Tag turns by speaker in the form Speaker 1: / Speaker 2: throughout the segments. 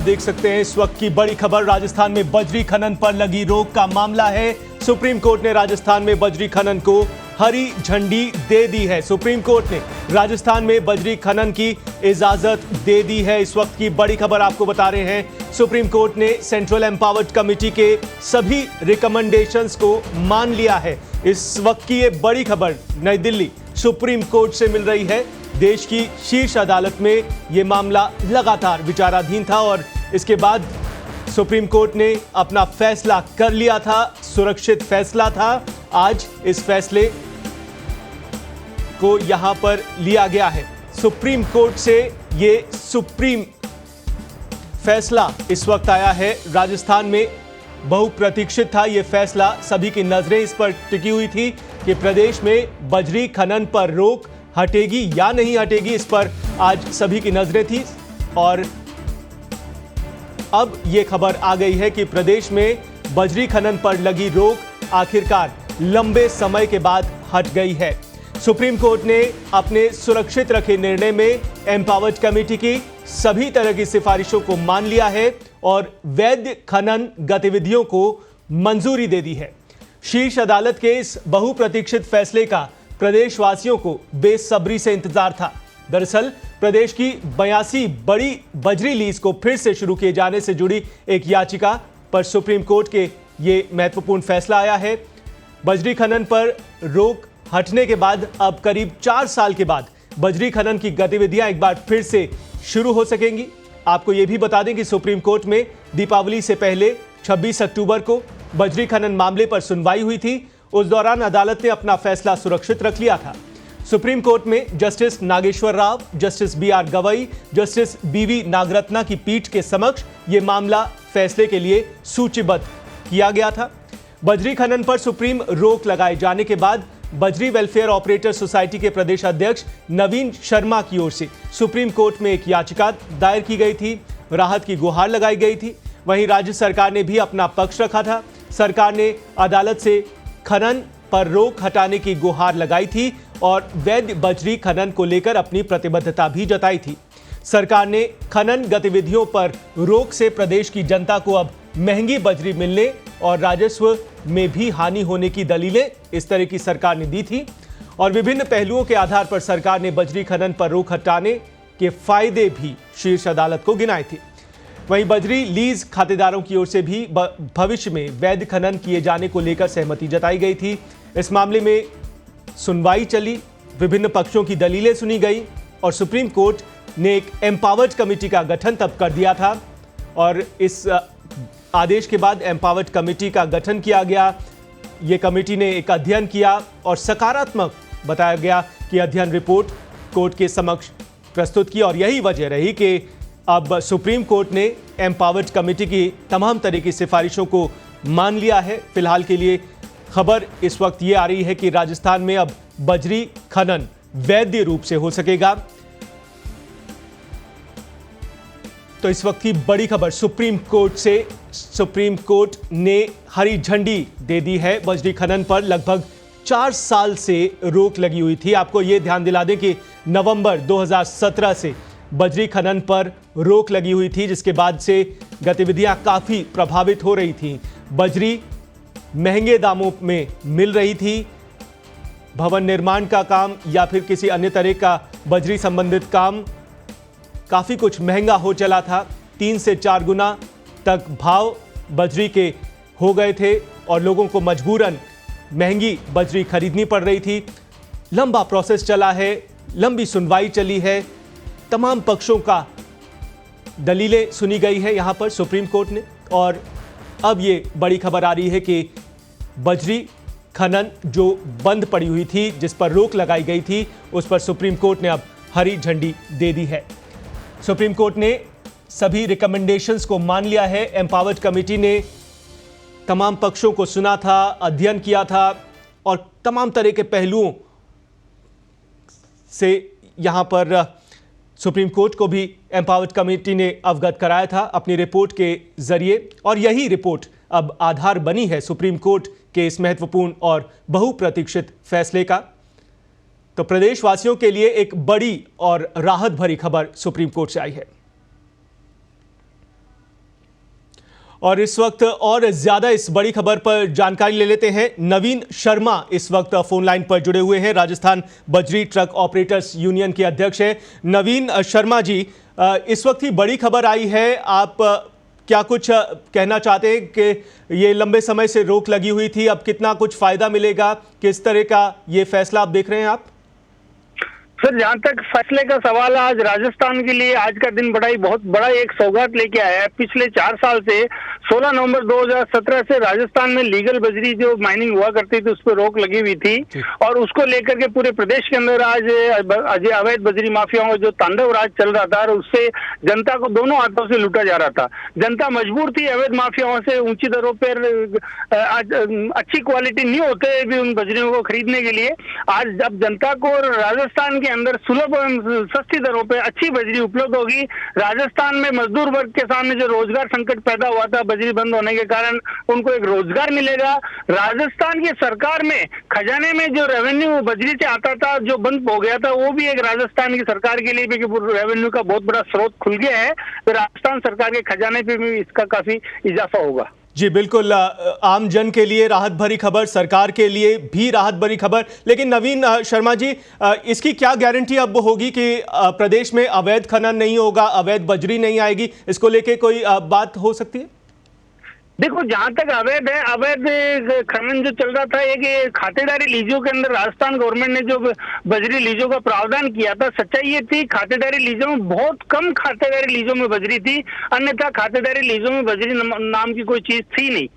Speaker 1: देख सकते हैं इस वक्त की बड़ी खबर। राजस्थान में बजरी खनन पर लगी रोक का मामला है। सुप्रीम कोर्ट ने राजस्थान में बजरी खनन को हरी झंडी दे दी है। सुप्रीम कोर्ट ने राजस्थान में बजरी खनन की इजाजत दे दी है। इस वक्त की बड़ी खबर आपको बता रहे हैं। सुप्रीम कोर्ट ने सेंट्रल एम्पावर्ड कमेटी के सभी रिकमेंडेशंस को मान लिया है। इस वक्त की ये बड़ी खबर नई दिल्ली सुप्रीम कोर्ट से मिल रही है। देश की शीर्ष अदालत में यह मामला लगातार विचाराधीन था और इसके बाद सुप्रीम कोर्ट ने अपना फैसला कर लिया था। सुरक्षित फैसला था। आज इस फैसले को यहां पर लिया गया है। सुप्रीम कोर्ट से ये सुप्रीम फैसला इस वक्त आया है। राजस्थान में बहुप्रतीक्षित था यह फैसला। सभी की नजरें इस पर टिकी हुई थी कि प्रदेश में बजरी खनन पर रोक हटेगी या नहीं हटेगी। इस पर आज सभी की नजरें थी और अब यह खबर आ गई है कि प्रदेश में बजरी खनन पर लगी रोक आखिरकार लंबे समय के बाद हट गई है। सुप्रीम कोर्ट ने अपने सुरक्षित रखे निर्णय में एम्पावर्ड कमेटी की सभी तरह की सिफारिशों को मान लिया है और वैध खनन गतिविधियों को मंजूरी दे दी है। शीर्ष अदालत के इस बहुप्रतीक्षित फैसले का प्रदेशवासियों को बेसब्री से इंतजार था। दरअसल प्रदेश की 82 बड़ी बजरी लीज को फिर से शुरू किए जाने से जुड़ी एक याचिका पर सुप्रीम कोर्ट के ये महत्वपूर्ण फैसला आया है। बजरी खनन पर रोक हटने के बाद अब करीब 4 साल के बाद बजरी खनन की गतिविधियां एक बार फिर से शुरू हो सकेंगी। आपको यह भी बता दें कि सुप्रीम कोर्ट में दीपावली से पहले 26 अक्टूबर को बजरी खनन मामले पर सुनवाई हुई थी। उस दौरान अदालत ने अपना फैसला सुरक्षित रख लिया था। सुप्रीम कोर्ट में justice Nageswara Rao, justice BR Gavai, justice BV Nagarathna की पीठ के समक्ष यह मामला फैसले के लिए सूचीबद्ध किया गया था। बजरी खनन पर सुप्रीम रोक लगाए जाने के बाद बजरी वेलफेयर ऑपरेटर सोसाइटी के प्रदेश अध्यक्ष नवीन शर्मा की ओर से सुप्रीम कोर्ट में एक याचिका दायर की गई थी। राहत की गुहार लगाई गई थी। वहीं राज्य सरकार ने भी अपना पक्ष रखा था। सरकार ने अदालत से खनन पर रोक हटाने की गुहार लगाई थी और वैध बजरी खनन को लेकर अपनी प्रतिबद्धता भी जताई थी। सरकार ने खनन गतिविधियों पर रोक से प्रदेश की जनता को अब महंगी बजरी मिलने और राजस्व में भी हानि होने की दलीलें इस तरह की सरकार ने दी थी और विभिन्न पहलुओं के आधार पर सरकार ने बजरी खनन पर रोक हटाने के फायदे भी शीर्ष अदालत को गिनाए थे। वहीं बजरी लीज खातेदारों की ओर से भी भविष्य में वैध खनन किए जाने को लेकर सहमति जताई गई थी। इस मामले में सुनवाई चली, विभिन्न पक्षों की दलीलें सुनी गई और सुप्रीम कोर्ट ने एक एम्पावर्ड कमेटी का गठन तब कर दिया था और इस आदेश के बाद एम्पावर्ड कमेटी का गठन किया गया। ये कमेटी ने एक अध्ययन किया और सकारात्मक बताया गया कि अध्ययन रिपोर्ट कोर्ट के समक्ष प्रस्तुत की और यही वजह रही कि अब सुप्रीम कोर्ट ने एम्पावर्ड कमेटी की तमाम तरह की सिफारिशों को मान लिया है। फिलहाल के लिए खबर इस वक्त ये आ रही है कि राजस्थान में अब बजरी खनन वैध रूप से हो सकेगा। तो इस वक्त की बड़ी खबर सुप्रीम कोर्ट से। सुप्रीम कोर्ट ने हरी झंडी दे दी है। बजरी खनन पर लगभग 4 साल से रोक लगी हुई थी। आपको यह ध्यान दिला दें कि नवंबर 2017 से बजरी खनन पर रोक लगी हुई थी, जिसके बाद से गतिविधियां काफी प्रभावित हो रही थी। बजरी महंगे दामों में मिल रही थी। भवन निर्माण का काम या फिर किसी अन्य तरह का बजरी संबंधित काम काफी कुछ महंगा हो चला था। 3 से 4 गुना तक भाव बजरी के हो गए थे और लोगों को मजबूरन महंगी बजरी खरीदनी पड़ रही थी। लंबा प्रोसेस चला है, लंबी सुनवाई चली है, तमाम पक्षों का दलीलें सुनी गई है यहां पर सुप्रीम कोर्ट ने और अब ये बड़ी खबर आ रही है कि बजरी खनन जो बंद पड़ी हुई थी, जिस पर रोक लगाई गई थी, उस पर सुप्रीम कोर्ट ने अब हरी झंडी दे दी है। सुप्रीम कोर्ट ने सभी रिकमेंडेशंस को मान लिया है। एम्पावर्ड कमेटी ने तमाम पक्षों को सुना था, अध्ययन किया था और तमाम तरह के पहलुओं से यहां पर सुप्रीम कोर्ट को भी एम्पावर्ड कमेटी ने अवगत कराया था अपनी रिपोर्ट के जरिए और यही रिपोर्ट अब आधार बनी है सुप्रीम कोर्ट के इस महत्वपूर्ण और बहुप्रतीक्षित फैसले का। तो प्रदेशवासियों के लिए एक बड़ी और राहत भरी खबर सुप्रीम कोर्ट से आई है। और इस वक्त और ज्यादा इस बड़ी खबर पर जानकारी ले लेते हैं। नवीन शर्मा इस वक्त फोन लाइन पर जुड़े हुए हैं, राजस्थान बजरी ट्रक ऑपरेटर्स यूनियन के अध्यक्ष हैं। नवीन शर्मा जी, इस वक्त ही बड़ी खबर आई है, आप क्या कुछ कहना चाहते हैं कि ये लंबे समय से रोक लगी हुई थी, अब कितना कुछ फायदा मिलेगा, किस तरह का ये फैसला आप देख रहे हैं आप?
Speaker 2: सर, जहाँ तक फैसले का सवाल है, आज राजस्थान के लिए आज का दिन बहुत बड़ा एक सौगात लेके आया है। पिछले 4 साल से 16 नवंबर 2017 से राजस्थान में लीगल बजरी जो माइनिंग हुआ करती थी उस पर रोक लगी हुई थी और उसको लेकर के पूरे प्रदेश के अंदर आज अवैध बजरी माफियाओं का जो तांडव राज चल रहा था और उससे जनता को दोनों हाथों से लूटा जा रहा था। जनता मजबूर थी अवैध माफियाओं से ऊंची दरों पर अच्छी क्वालिटी नहीं होते भी उन बजरियों को खरीदने के लिए। आज जब जनता को राजस्थान के अंदर सुलभ एवं सस्ती दरों पे अच्छी बजरी उपलब्ध होगी, राजस्थान में मजदूर वर्ग के सामने जो रोजगार संकट पैदा हुआ था बजरी बंद होने के कारण, उनको एक रोजगार मिलेगा। राजस्थान की सरकार में खजाने में जो रेवेन्यू बजरी से आता था जो बंद हो गया था, वो भी एक राजस्थान की सरकार के लिए भी रेवेन्यू का बहुत बड़ा स्रोत खुल गया है। तो राजस्थान सरकार के खजाने पे भी इसका काफी इजाफा होगा।
Speaker 1: जी बिल्कुल, आम जन के लिए राहत भरी खबर, सरकार के लिए भी राहत भरी खबर। लेकिन नवीन शर्मा जी, इसकी क्या गारंटी अब होगी कि प्रदेश में अवैध खनन नहीं होगा, अवैध बजरी नहीं आएगी? इसको लेके कोई बात हो सकती है?
Speaker 2: देखो, जहां तक अवैध है, अवैध खनन जो चल रहा था, एक खातेदारी लीजों के अंदर राजस्थान गवर्नमेंट ने जो बजरी लीजों का प्रावधान किया था, सच्चाई ये थी खातेदारी लीजों में बहुत कम खातेदारी लीजों में बजरी थी, अन्यथा खातेदारी लीजों में बजरी नाम की कोई चीज थी नहीं।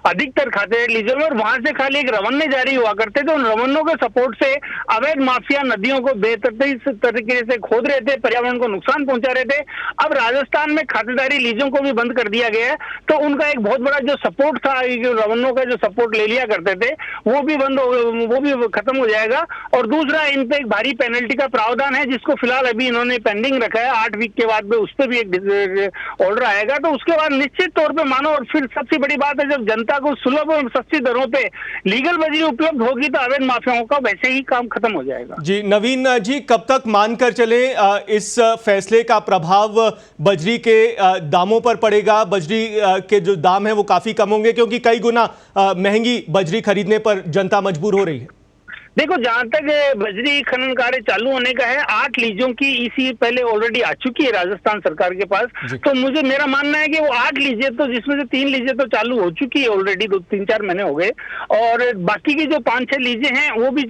Speaker 2: अधिकतर खाते लीजों में, और वहां से खाली एक रवन्ने जारी हुआ करते थे। उन रवन्नों के सपोर्ट से अवैध माफिया नदियों को बेतरतीब तरीके से खोद रहे थे, पर्यावरण को नुकसान पहुंचा रहे थे। अब राजस्थान में खातेदारी लीजों को भी बंद कर दिया गया है, तो उनका एक बहुत बड़ा जो सपोर्ट था, रवन्नों का जो सपोर्ट ले लिया करते थे, वो भी बंद हो, वो भी खत्म हो जाएगा। और दूसरा, इन पे एक भारी पेनल्टी का प्रावधान है जिसको फिलहाल अभी इन्होंने पेंडिंग रखा है। 8 वीक के बाद में उस पर भी एक ऑर्डर आएगा, तो उसके बाद निश्चित तौर पर मानो। और फिर सबसे बड़ी बात है, जब जनता को सुलभ और सस्ती दरों पे लीगल बजरी उपलब्ध होगी तो अवैध माफियाओं का वैसे ही काम खत्म हो जाएगा।
Speaker 1: जी नवीन जी, कब तक मानकर चले इस फैसले का प्रभाव बजरी के दामों पर पड़ेगा? बजरी के जो दाम है वो काफी कम होंगे क्योंकि कई गुना महंगी बजरी खरीदने पर जनता मजबूर हो रही है।
Speaker 2: देखो, जहां तक बजरी खनन कार्य चालू होने का है, 8 लीजों की ईसी पहले ऑलरेडी आ चुकी है राजस्थान सरकार के पास। तो मेरा मानना है कि वो 8 लीजें, तो जिसमें से 3 लीजें तो चालू हो चुकी है ऑलरेडी, 3-4 महीने हो गए, और बाकी की जो 5-6 लीजें हैं वो भी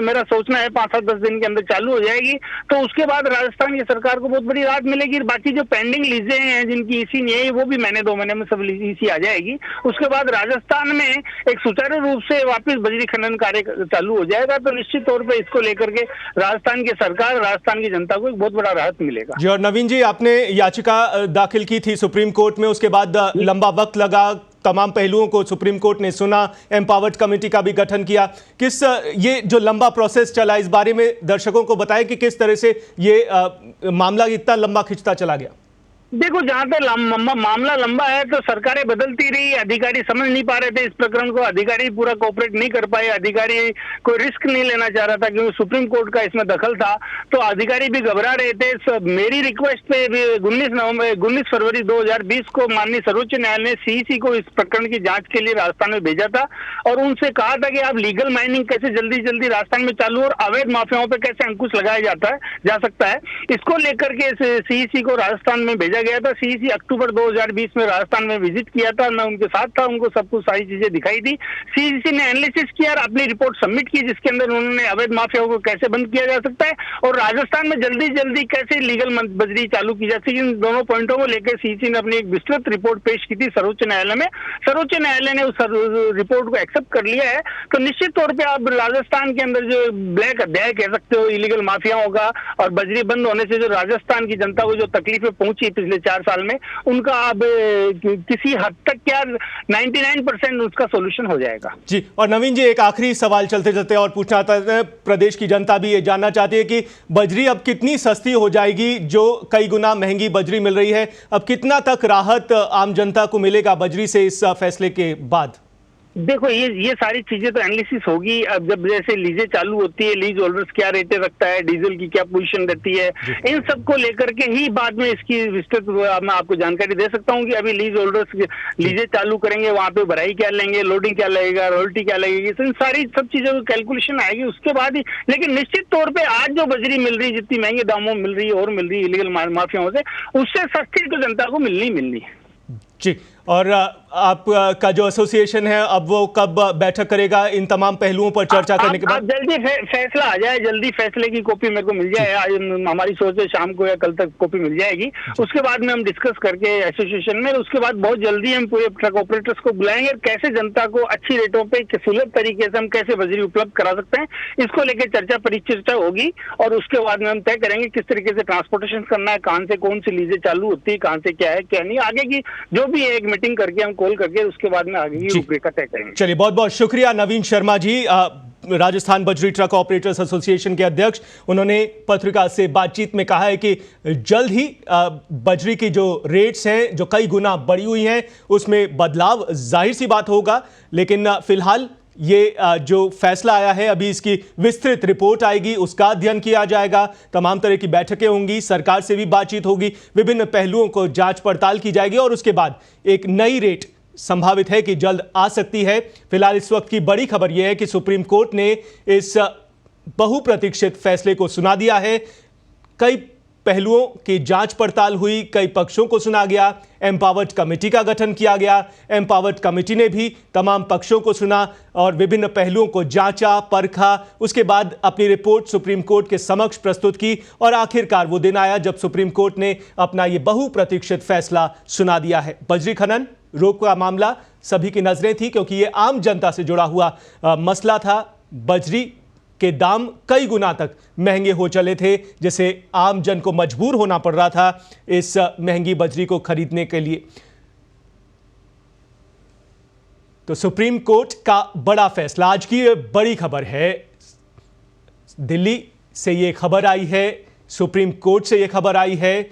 Speaker 2: मेरा सोचना है 5-7-10 दिन के अंदर चालू हो जाएगी। तो उसके बाद राजस्थान की सरकार को बहुत बड़ी राहत मिलेगी। बाकी जो पेंडिंग लीजें हैं जिनकी ईसी नहीं है, वो भी महीने 2 महीने में सब ईसी आ जाएगी। उसके बाद राजस्थान में एक सुचारू रूप से वापिस बजरी खनन कार्य चालू हो जाए, तो निश्चित तौर पे इसको लेकर के राजस्थान की सरकार, राजस्थान की जनता को एक बहुत बड़ा राहत मिलेगा।
Speaker 1: जी, और नवीन जी, आपने याचिका दाखिल की थी सुप्रीम कोर्ट में, उसके बाद लंबा वक्त लगा, तमाम पहलुओं को सुप्रीम कोर्ट ने सुना, एम्पावर्ड कमेटी का भी गठन किया। ये जो लंबा प्रोसेस चला, इस बारे में दर्शकों को बताएं कि किस तरह से ये मामला इतना लंबा खिंचता चला गया।
Speaker 2: देखो, जहां तक मामला लंबा है तो सरकारें बदलती रही, अधिकारी समझ नहीं पा रहे थे इस प्रकरण को, अधिकारी पूरा कोऑपरेट नहीं कर पाए, अधिकारी कोई रिस्क नहीं लेना चाह रहा था क्योंकि सुप्रीम कोर्ट का इसमें दखल था, तो अधिकारी भी घबरा रहे थे। मेरी रिक्वेस्ट पे 19 फरवरी 2020 को माननीय सर्वोच्च न्यायालय ने सीईसी को इस प्रकरण की जांच के लिए राजस्थान में भेजा था और उनसे कहा था कि आप लीगल माइनिंग कैसे जल्दी राजस्थान में चालू और अवैध माफियाओं पर कैसे अंकुश लगाया जा सकता है, इसको लेकर के सीईसी को राजस्थान में भेजा गया था। सीईसी अक्टूबर 2020 में राजस्थान में विजिट किया था, मैं उनके साथ था, उनको सब कुछ सारी चीजें दिखाई थी। सीईसी ने एनालिसिस किया और अपनी रिपोर्ट सबमिट की जिसके अंदर उन्होंने अवैध माफियाओं को कैसे बंद किया जा सकता है और राजस्थान में जल्दी कैसे लीगल बजरी चालू की जा सकती है। इन दोनों पॉइंटों को लेकर सीईसी ने अपनी एक विस्तृत रिपोर्ट पेश की थी सर्वोच्च न्यायालय में। सर्वोच्च न्यायालय ने उस रिपोर्ट को एक्सेप्ट कर लिया है। तो निश्चित तौर पर अब राजस्थान के अंदर जो ब्लैक अध्याय कह सकते हो इलीगल माफियाओं का और बजरी बंद होने से जो राजस्थान की जनता को जो तकलीफें पहुंची पिछले 4 साल में, उनका अब किसी हद तक क्या 99% उसका सॉल्यूशन हो जाएगा।
Speaker 1: जी, और नवीन जी, एक आखिरी सवाल चलते चलते और पूछना चाहते हैं, प्रदेश की जनता भी ये जानना चाहती है कि बजरी अब कितनी सस्ती हो जाएगी, जो कई गुना महंगी बजरी मिल रही है, अब कितना तक राहत आम जनता को मिलेगा बजरी से इस फैसले के बाद?
Speaker 2: देखो ये सारी चीजें तो एनालिसिस होगी। अब जब जैसे लीजें चालू होती है, लीज होल्डर्स क्या रेटें रखता है, डीजल की क्या पोजीशन रहती है, इन सब को लेकर के ही बाद में इसकी विस्तृत मैं आपको जानकारी दे सकता हूँ कि अभी लीज होल्डर्स लीजें चालू करेंगे, वहां पे भराई क्या लेंगे, लोडिंग क्या लगेगा, रॉयल्टी क्या लगेगी, तो इन सारी सब चीजों की कैलकुलेशन आएगी उसके बाद ही। लेकिन निश्चित तौर पर आज जो बजरी मिल रही है, जितनी महंगे दामों में मिल रही है और मिल रही है इलीगल माफियाओं से, उससे सस्ती तो जनता को मिलनी है
Speaker 1: जी। और आपका जो एसोसिएशन है अब वो कब बैठक करेगा इन तमाम पहलुओं पर चर्चा करने के बाद?
Speaker 2: जल्दी फैसला आ जाए, जल्दी फैसले की कॉपी मेरे को मिल जाए। आज हमारी सोच है शाम को या कल तक कॉपी मिल जाएगी, उसके बाद में हम डिस्कस करके एसोसिएशन में, उसके बाद बहुत जल्दी हम पूरे ट्रक ऑपरेटर्स को बुलाएंगे, कैसे जनता को अच्छी रेटों पे सुलभ तरीके से हम कैसे बजरी उपलब्ध करा सकते हैं, इसको लेकर चर्चा परिचर्चा होगी। और उसके बाद में हम तय करेंगे किस तरीके से ट्रांसपोर्टेशन करना है, कहां से कौन सी लीजें चालू होती है, कहां से क्या है क्या नहीं, आगे की जो भी है एक मीटिंग करके हम कॉल करके उसके बाद में आगे की रूपरेखा तय करेंगे।
Speaker 1: चलिए, बहुत बहुत शुक्रिया नवीन शर्मा जी, राजस्थान बजरी ट्रक ऑपरेटर्स एसोसिएशन के अध्यक्ष। उन्होंने पत्रिका से बातचीत में कहा है कि जल्द ही बजरी की जो रेट्स हैं जो कई गुना बढ़ी हुई हैं उसमें बदलाव जाहिर सी बात होगा, लेकिन फिलहाल ये जो फैसला आया है अभी इसकी विस्तृत रिपोर्ट आएगी, उसका अध्ययन किया जाएगा, तमाम तरह की बैठकें होंगी, सरकार से भी बातचीत होगी, विभिन्न पहलुओं को जांच पड़ताल की जाएगी और उसके बाद एक नई रेट संभावित है कि जल्द आ सकती है। फिलहाल इस वक्त की बड़ी खबर यह है कि सुप्रीम कोर्ट ने इस बहुप्रतीक्षित फैसले को सुना दिया है। कई पहलुओं की जांच पड़ताल हुई, कई पक्षों को सुना गया, एम्पावर्ड कमेटी का गठन किया गया, एम्पावर्ड कमेटी ने भी तमाम पक्षों को सुना और विभिन्न पहलुओं को जांचा परखा, उसके बाद अपनी रिपोर्ट सुप्रीम कोर्ट के समक्ष प्रस्तुत की और आखिरकार वो दिन आया जब सुप्रीम कोर्ट ने अपना ये बहुप्रतीक्षित फैसला सुना दिया है। बजरी खनन रोक का मामला सभी की नजरें थी क्योंकि ये आम जनता से जुड़ा हुआ मसला था। बजरी के दाम कई गुना तक महंगे हो चले थे, जिसे आम जन को मजबूर होना पड़ रहा था इस महंगी बजरी को खरीदने के लिए। तो सुप्रीम कोर्ट का बड़ा फैसला, आज की बड़ी खबर है, दिल्ली से ये खबर आई है, सुप्रीम कोर्ट से ये खबर आई है,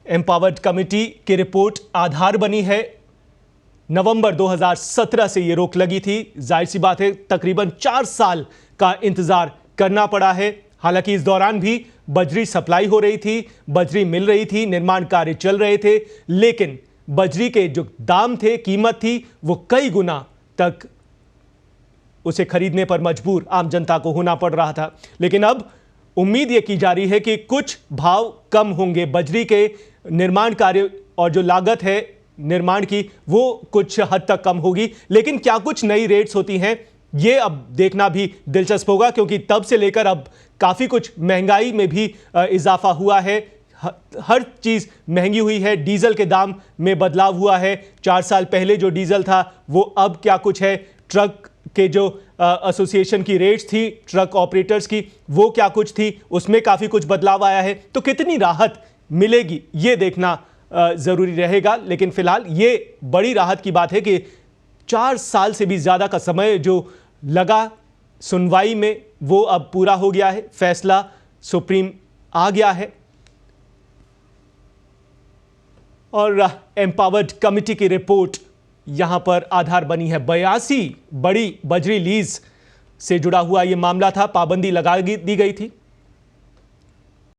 Speaker 1: एम्पावर्ड कमेटी की रिपोर्ट आधार बनी है। नवंबर 2017 से ये रोक लगी थी, जाहिर सी बात है तकरीबन 4 साल का इंतजार करना पड़ा है। हालांकि इस दौरान भी बजरी सप्लाई हो रही थी, बजरी मिल रही थी, निर्माण कार्य चल रहे थे, लेकिन बजरी के जो दाम थे, कीमत थी, वो कई गुना तक उसे खरीदने पर मजबूर आम जनता को होना पड़ रहा था। लेकिन अब उम्मीद ये की जा रही है कि कुछ भाव कम होंगे, बजरी के निर्माण कार्य और जो लागत है निर्माण की वो कुछ हद तक कम होगी। लेकिन क्या कुछ नई रेट्स होती हैं ये अब देखना भी दिलचस्प होगा, क्योंकि तब से लेकर अब काफ़ी कुछ महंगाई में भी इजाफा हुआ है, हर चीज़ महंगी हुई है, डीजल के दाम में बदलाव हुआ है। 4 साल पहले जो डीजल था वो अब क्या कुछ है, ट्रक के जो एसोसिएशन की रेट्स थी ट्रक ऑपरेटर्स की वो क्या कुछ थी, उसमें काफ़ी कुछ बदलाव आया है। तो कितनी राहत मिलेगी ये देखना ज़रूरी रहेगा। लेकिन फिलहाल ये बड़ी राहत की बात है कि 4 साल से भी ज़्यादा का समय जो लगा सुनवाई में वो अब पूरा हो गया है, फैसला सुप्रीम आ गया है और एम्पावर्ड कमेटी की रिपोर्ट यहां पर आधार बनी है। 82 बड़ी बजरी लीज से जुड़ा हुआ ये मामला था, पाबंदी लगा दी गई थी।